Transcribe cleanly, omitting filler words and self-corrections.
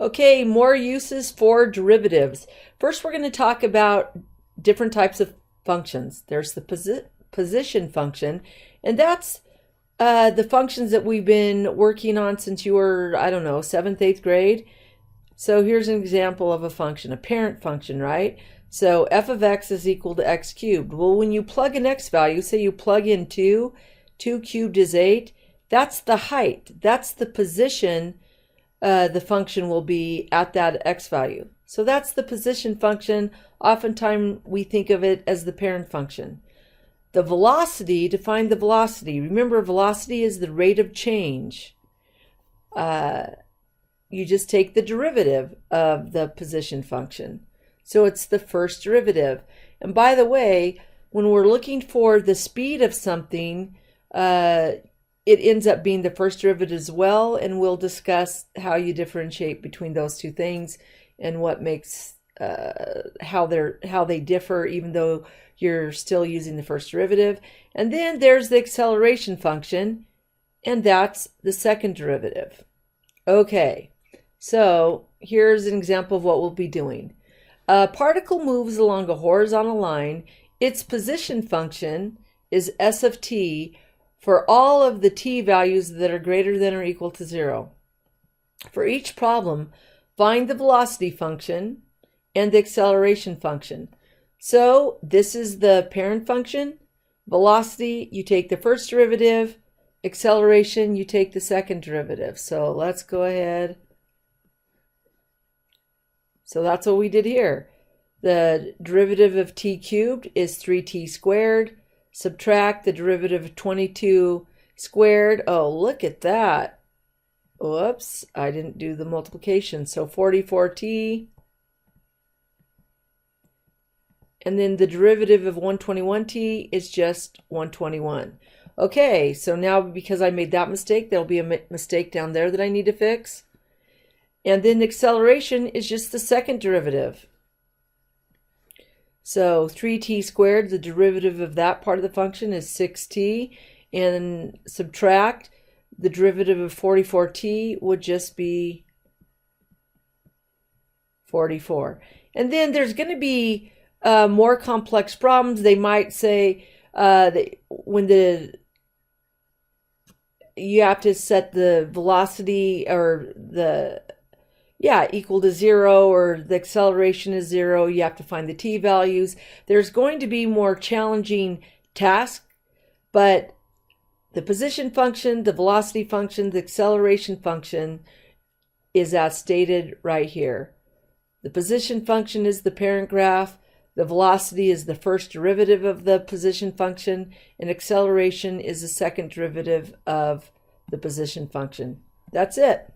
Okay, more uses for derivatives. First, we're going to talk about different types of functions. There's the position function, and that's the functions that we've been working on since you were, I don't know, 7th, 8th grade. So here's an example of a function, a parent function, right? So f of x is equal to x cubed. Well, when you plug an x value, say you plug in 2 cubed is 8, that's the height. That's the position the function will be at that x value. So that's the position function. Oftentimes we think of it as the parent function. The velocity, to find the velocity, remember velocity is the rate of change. You just take the derivative of the position function. So it's the first derivative. And by the way, when we're looking for the speed of something, it ends up being the first derivative as well, and we'll discuss how you differentiate between those two things and what makes how they differ, even though you're still using the first derivative. And then there's the acceleration function, and that's the second derivative. Okay, so here's an example of what we'll be doing. A particle moves along a horizontal line. Its position function is s of t for all of the t values that are greater than or equal to 0. For each problem, find the velocity function and the acceleration function. So this is the parent function. Velocity, you take the first derivative. Acceleration, you take the second derivative. So let's go ahead. So that's what we did here. The derivative of t cubed is 3t squared. Subtract the derivative of 22 squared. Oh, look at that. Whoops, I didn't do the multiplication. So 44t. And then the derivative of 121t is just 121. Okay, so now because I made that mistake, there'll be a mistake down there that I need to fix. And then the acceleration is just the second derivative. So 3t squared, the derivative of that part of the function is 6t, and subtract the derivative of 44t would just be 44. And then there's going to be more complex problems. They might say when you have to set the velocity or equal to 0, or the acceleration is 0. You have to find the t values. There's going to be more challenging tasks, but the position function, the velocity function, the acceleration function is as stated right here. The position function is the parent graph. The velocity is the first derivative of the position function, and acceleration is the second derivative of the position function. That's it.